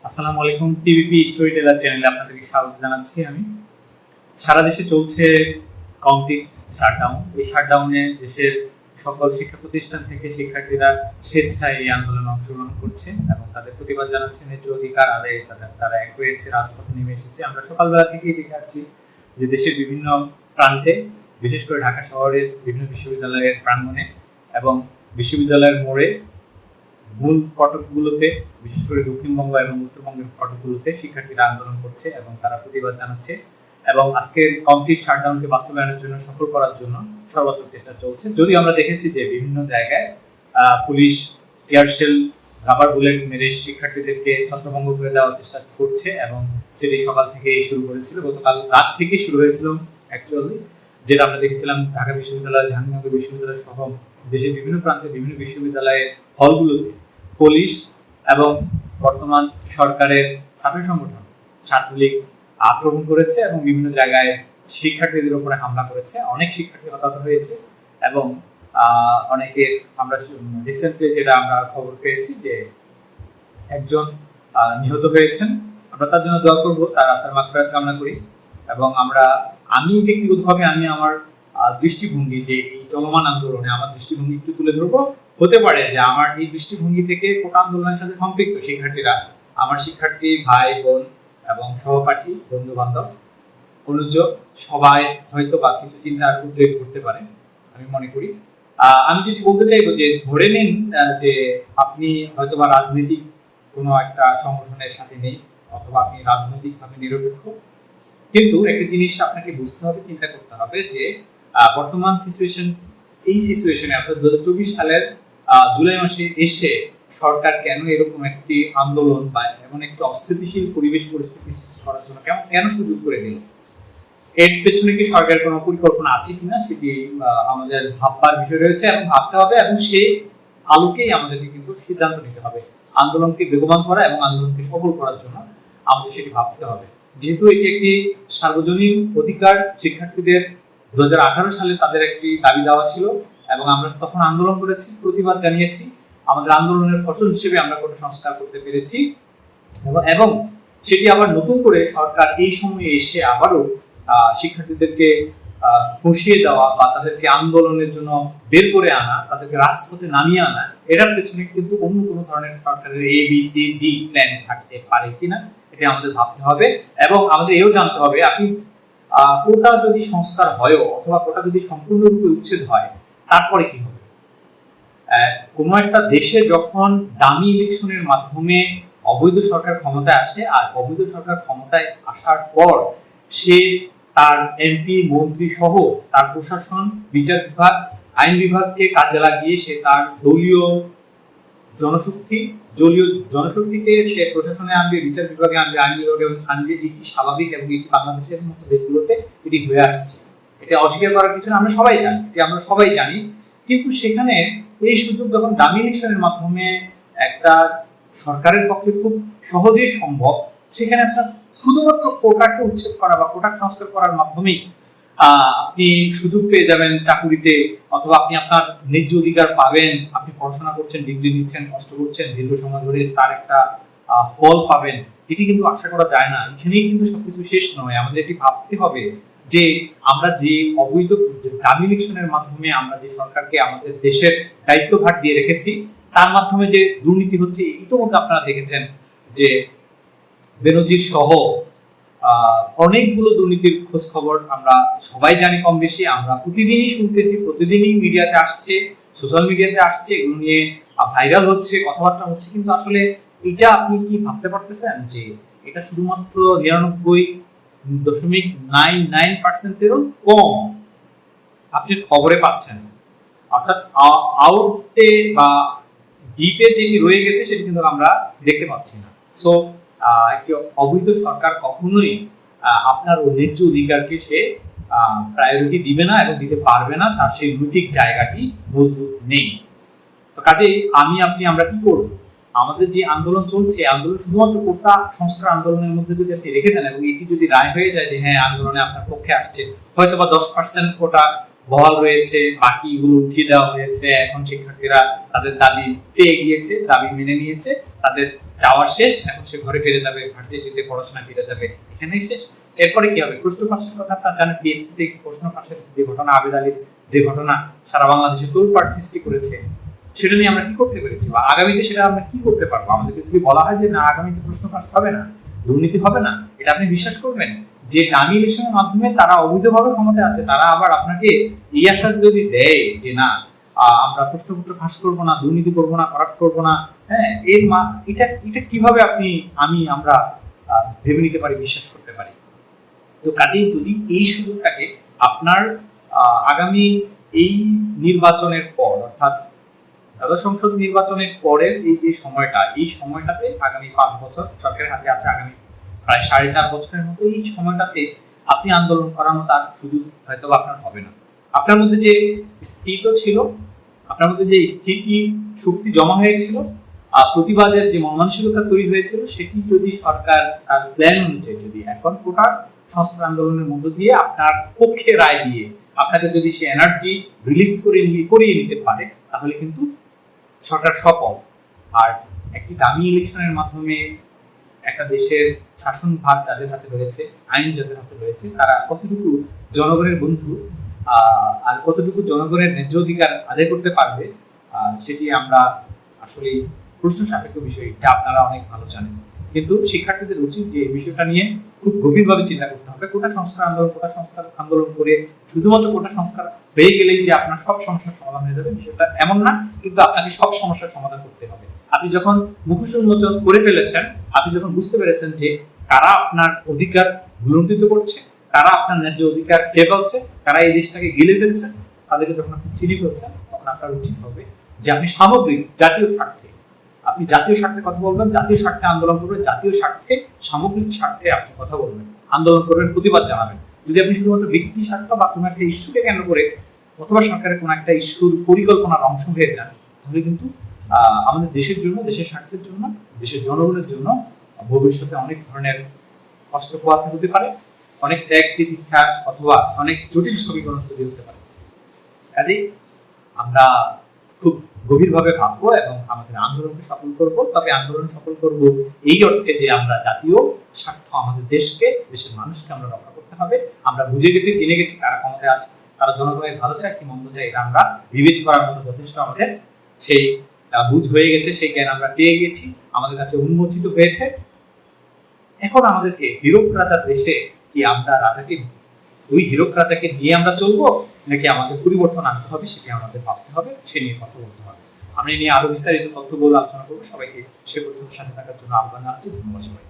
আসসালামু আলাইকুম। টিভিপি story teller চ্যানেলে আপনাদেরকে স্বাগত জানাচ্ছি। আমি সারা দেশে চলছে কমপ্লিট শাটডাউন। এই শাটডাউনে দেশের সকল শিক্ষা প্রতিষ্ঠান থেকে শিক্ষার্থীরা স্বেচ্ছায় এই আন্দোলনে অংশগ্রহণ করছে এবং তাদের প্রতিবাদ জানাচ্ছে। ন্যায্য অধিকার আদায়ে তারা এক হয়েছে, রাজপথে নেমে এসেছে। আমরা সকালবেলা থেকেই দেখে আসছি যে দেশের বিভিন্ন প্রান্তে, বিশেষ করে ঢাকা শহরের বিভিন্ন বিশ্ববিদ্যালয়ের প্রাঙ্গণে এবং বিশ্ববিদ্যালয়ের মোড়ে মূল ফটকগুলোতে, বিশেষ করে দক্ষিণবঙ্গ এবং উত্তরবঙ্গের ফটকগুলোতে শিক্ষার্থীরা আন্দোলন করছে এবং তারা প্রতিবাদ জানাচ্ছে এবং আজকের কমপ্লিট শাটডাউনকে বাস্তবায়নের জন্য সফল করার জন্য সর্বাত্মক চেষ্টা চলছে। যদিও আমরা দেখেছি যে বিভিন্ন জায়গায় পুলিশ টিয়ারশেল, রাবার বুলেট মেরে শিক্ষার্থীদেরকে ছত্রভঙ্গ করে দেওয়ার চেষ্টা করছে এবং সেটি সকাল থেকেই শুরু করেছিল। গতকাল রাত থেকেই শুরু হয়েছিল অ্যাকচুয়ালি, যেটা আমরা দেখেছিলাম ঢাকা বিশ্ববিদ্যালয়, জাহাঙ্গীরনগর বিশ্ববিদ্যালয় সহ দেশের বিভিন্ন প্রান্তে বিভিন্ন বিশ্ববিদ্যালয়ের হলগুলোতে পুলিশ এবং বর্তমান সরকারের ছাত্র সংগঠন ছাত্রলীগ আক্রমণ করেছে এবং বিভিন্ন জায়গায় শিক্ষার্থীদের উপরে হামলা করেছে। অনেক শিক্ষার্থী হতাহত হয়েছে এবং অনেকের আমরা রিসেন্টলি যেটা আমরা খবর পেয়েছি যে একজন নিহত হয়েছেন। আমরা তার জন্য দোয়া করবো, তার মাগফিরাত কামনা করি। এবং আমি ব্যক্তিগতভাবে আমার দৃষ্টিভঙ্গি, যে এই চলমান আন্দোলনে আমার দৃষ্টিভঙ্গি একটু তুলে ধরবো। হতে পারে যে আমার এই দৃষ্টিভঙ্গি থেকে কোটা আন্দোলনের সাথে সম্পৃক্ত শিক্ষার্থীরা, আমার শিক্ষার্থী ভাই বোন এবং সহপাঠী, বন্ধু বান্ধব, অনুজ সবাই হয়তো বা কিছু চিন্তার উদ্রেক করতে পারে আমি মনে করি। আমি যেটি বলতে চাইবো যে ধরে নিন যে আপনি হয়তো বা রাজনৈতিক কোনো একটা সংগঠনের সাথে নেই অথবা আপনি রাজনৈতিকভাবে নিরপেক্ষ, কিন্তু একটা জিনিস আপনাকে বুঝতে হবে, চিন্তা করতে হবে যে বর্তমান এই সিচুয়েশনে অর্থাৎ 2024 সালের জুলাই মাসে এসে সরকার কেন এরকম একটি আন্দোলন বা এমন একটি অস্থিতিশীল পরিস্থিতি সৃষ্টি করার জন্য কেন সুযোগ করে দিল? এর পেছনে কি সরকারের কোনো পরিকল্পনা আছে কিনা সেটি আমাদের ভাববার বিষয় রয়েছে এবং ভাবতে হবে, এবং সেই আলোকেই আমাদেরকে কিন্তু সিদ্ধান্ত নিতে হবে। আন্দোলনকে বেগবান করা এবং আন্দোলনকে সফল করার জন্য আমাদের সেটি ভাবতে হবে। যেহেতু এটি একটি সার্বজনীন অধিকার, শিক্ষার্থীদের 2018 সালে তাদের একটি দাবি দেওয়া ছিল এবং আমরা তখন আন্দোলন করেছি, প্রতিবাদ জানিয়েছি। আমাদের আন্দোলনের ফসল হিসেবে আমরা কোটা সংস্কার করতে পেরেছি এবং সেটি আবার নতুন করে সরকার এই সময়ে এসে আবারও শিক্ষার্থীদেরকে বসিয়ে দেওয়া বা তাদেরকে আন্দোলনের জন্য বের করে আনা, তাদেরকে রাজপথে নামিয়ে আনা, এটার পেছনে কিন্তু অন্য কোনো ধরনের সরকারের ABCD প্ল্যান থাকতে পারে কিনা এটা আমাদের ভাবতে হবে। এবং আমাদের এও জানতে হবে, আপনি কোটা যদি সংস্কার হয় অথবা কোটা যদি সম্পূর্ণরূপে উচ্ছেদ হয়, তারপরে কি হবে? কোনো একটা দেশে যখন ডামি ইলেকশনের মাধ্যমে অবৈধ সরকার ক্ষমতায় আসে, আর অবৈধ সরকার ক্ষমতায় আসার পর সে তার MP, মন্ত্রী সহ তার প্রশাসন, বিচার বিভাগ, আইন বিভাগকে কাজে লাগিয়ে সে তার দলীয় জনশক্তিকে সে প্রশাসনে আনবে, বিচার বিভাগে আনবে, আইন বিভাগে আনবে। এটি স্বাভাবিক এবং এটি বাংলাদেশের মতো দেশগুলোতে এটি হয়ে আসছে। এটা অস্বীকার করার কিছু না, আমরা সবাই জানি। কিন্তু সেখানে এই সুযোগ যখন ডামি ইলেকশনের মাধ্যমে একটা সরকারের পক্ষে খুব সহজেই সম্ভব, সেখানে আপনার শুধুমাত্র কোটাকে উচ্ছেদ করা বা কোটা সংস্কার করার মাধ্যমেই আপনি সুযোগ পেয়ে যাবেন চাকুরিতে, অথবা আপনি আপনার ন্যায্য অধিকার পাবেন। আপনি পড়াশোনা করছেন, ডিগ্রি নিচ্ছেন, কষ্ট করছেন, দীর্ঘ সময় ধরে তার একটা ফল পাবেন, এটি কিন্তু আশা করা যায় না। এখানেই কিন্তু সবকিছু শেষ নয়। আমাদের এটি ভাবতে হবে যে আমরা যে অবৈধ ডামি ইলেকশনের মাধ্যমে আমরা যে সরকারকে আমাদের দেশের দায়িত্বভার দিয়ে রেখেছি, তার মাধ্যমে যে দুর্নীতি হচ্ছে, ইতিমধ্যে আপনারা দেখেছেন যে বেনজির সহ অনেকগুলো দুর্নীতির খোঁজ খবর আমরা সবাই জানি, কম বেশি আমরা প্রতিদিনই শুনতেছি, প্রতিদিনই মিডিয়াতে আসছে, সোশ্যাল মিডিয়াতে আসছে, এগুলো নিয়ে ভাইরাল হচ্ছে, কথাবার্তা হচ্ছে। কিন্তু আসলে এটা আপনি কি ভাবতে পারতেছেন যে এটা শুধুমাত্র 99.99%-এরও কম আপনি খবরে পাচ্ছেন, অর্থাৎ আউটে বা ডিপে যেটি রয়ে গেছে সেটি কিন্তু আমরা দেখতে পাচ্ছি না। সো একটি অবৈধ সরকার কখনোই আপনার ন্যায্য অধিকারকে সে প্রায়োরিটি দিবে না এবং দিতে পারবে না, তার সেই নৈতিক জায়গাটি মজবুত নেই। তো কাজেই আমরা কি করব? আমাদের যে আন্দোলন চলছে, আন্দোলন শুধুমাত্র কোটা সংস্কার আন্দোলনের মধ্যে যদি আপনি রেখে দেন এবং এটি যদি রায় হয়ে যায় যে হ্যাঁ আন্দোলনে আপনার পক্ষে আসছে, হয়তো বা 10% কোটা বহাল রয়েছে, বাকিগুলো উঠিয়ে দেওয়া হয়েছে। এখন শিক্ষার্থীরা তাদের দাবি পেয়ে গিয়েছে, দাবি মেনে নিয়েছে, তাদের যাওয়া শেষ। এখন সে ঘরে ফিরে যাবে, ভার্সিটিতে পড়াশোনা ফিরে যাবে, এখানেই শেষ। এরপরে কি হবে? প্রশ্ন ফাঁসের কথা আপনারা জানেন। পিএসসি প্রশ্ন ফাঁসের যে ঘটনা, আবেদ আলীর যে ঘটনা সারা বাংলাদেশে তোলপাড় সৃষ্টি করেছে, সেটা নিয়ে আমরা কি করতে পেরেছি বা আগামীতে সেটা আমরা কি করতে পারবো? আমাদেরকে যদি বলা হয় যে না, আগামীতে প্রশ্ন ফাঁস হবে না, দুর্নীতি হবে না, এটা আপনি বিশ্বাস করবেন? যে ডামি ইলেকশনের মাধ্যমে তারা অবৈধভাবে ক্ষমতায় আছে, তারা আবার আপনাকে এই আশ্বাস যদি দেয় যে না, আমরা প্রশ্নপত্র ফাঁস করবো না, দুর্নীতি করবো না, করাপ্ট করবো না, হ্যাঁ, এটা কিভাবে আমরা ভেবে নিতে পারি, বিশ্বাস করতে পারি? তো কাজেই যদি এই সুযোগটাকে আপনার আগামী এই নির্বাচনের পর, অর্থাৎ দ্বাদশ সংসদ নির্বাচনের পরের এই যে সময়টা, এই সময়টাতে আগামী 5 বছর সরকারের হাতে আছে, আগামী প্রায় 4.5 বছরের মতো, এই সময়টাতে আপনি আন্দোলন করার মতো আর সুযোগ হয়তো আপনার হবে না। আপনার মধ্যে যে স্থিত ছিল, আপনার মধ্যে যে স্থিতি শক্তি জমা হয়েছিল, প্রতিবাদের যে মনমানসিকতা তৈরি হয়েছিল, সেটি যদি সরকার তার প্ল্যান অনুযায়ী যদি এখন কোটা সংস্কার আন্দোলনের মধ্য দিয়ে আপনার পক্ষে রায় দিয়ে আপনাকে যদি সে এনার্জি রিলিজ করিয়ে নিতে পারে, তাহলে কিন্তু সরকার সফল। আর একটি ডামি ইলেকশনের মাধ্যমে একটা দেশের শাসন ভাগ যাদের হাতে রয়েছে, আইন যাদের হাতে রয়েছে, তারা কতটুকু জনগণের বন্ধু আর কতটুকু জনগণের ন্যায্য অধিকার আদায় করতে পারবে, সেটি আমরা আসলে প্রশ্ন সাপেক্ষ বিষয়, এটা আপনারা অনেক ভালো জানেন। কিন্তু শিক্ষার্থীদের উচিত যে এই বিষয়টা নিয়ে খুব গভীরভাবে চিন্তা করতে হবে। কোটা সংস্কার আন্দোলন করে শুধুমাত্র কোটা সংস্কার হয়ে গেলেই যে আপনার সব সমস্যার সমাধান হয়ে যাবে, বিষয়টা এমন না। কিন্তু আপনাকে সব সমস্যার সমাধান করতে হবে। আপনি যখন মুখোশ উন্মোচন করে ফেলেছেন, আপনি যখন বুঝতে পেরেছেন যে কারা আপনার অধিকার লুণ্ঠিত করছে, কারা আপনার ন্যায্য অধিকার খেয়ে ফেলছে, কারা এই দেশটাকে গিলে ফেলছে, তাদেরকে যখন আপনি চিনে ফেলছেন, তখন আপনার উচিত হবে যে আপনি সামগ্রিক জাতীয় স্বার্থে, আপনি জাতীয় স্বার্থে কথা বলবেন, জাতীয় স্বার্থে আন্দোলন করবেন, জাতীয় স্বার্থে, সামগ্রিক স্বার্থে আপনি কথা বলবেন, আন্দোলন করবেন, প্রতিবাদ জানাবেন। যদি আপনি শুধুমাত্র ব্যক্তি স্বার্থ বা কোনো একটা ইস্যুকে কেন্দ্র করে অথবা সরকারের কোনো একটা ইস্যুর পরিকল্পনার অংশ হয়ে যান, তাহলে কিন্তু আমাদের দেশের জন্য, দেশের স্বার্থের জন্য, দেশের জনগণের জন্য ভবিষ্যতে অনেক ধরনের কষ্ট পোহাতে হতে পারে, অনেক ত্যাগ তিতিক্ষা অথবা অনেক জটিল সমীকরণ তৈরি হতে পারে। কাজেই আমরা খুব গভীরভাবে ভাববো এবং আমাদের আন্দোলনকে সফল করব। তবে আন্দোলন সফল করব এই অর্থে যে আমরা জাতীয় স্বার্থ, আমাদের দেশকে, দেশের মানুষকে আমরা রক্ষা করতে হবে। আমরা বুঝে গেছি, জেনে গেছি কারা ক্ষমতায় আছে, তারা জনগণের ভালো চায় কি মন্দ চায়, এটা আমরা বিবেক করার মতো যথেষ্ট আমাদের সেই বুঝ হয়ে গেছে, সেই জ্ঞান আমরা পেয়ে গেছি, আমাদের কাছে উন্মোচিত হয়েছে। এখন আমাদেরকে হীরক রাজার দেশে কি আমরা ওই হীরক রাজাকে নিয়ে আমরা চলবো, নাকি আমাদের পরিবর্তন আনতে হবে, সেটি আমাদের ভাবতে হবে, সে নিয়ে কথা বলতে হবে। আমরা এই নিয়ে আরো বিস্তারিত তথ্য বলে আলোচনা করবো। সবাইকে সে পর্যন্ত সাথে থাকার জন্য আহ্বান জানাচ্ছি। ধন্যবাদ সবাই।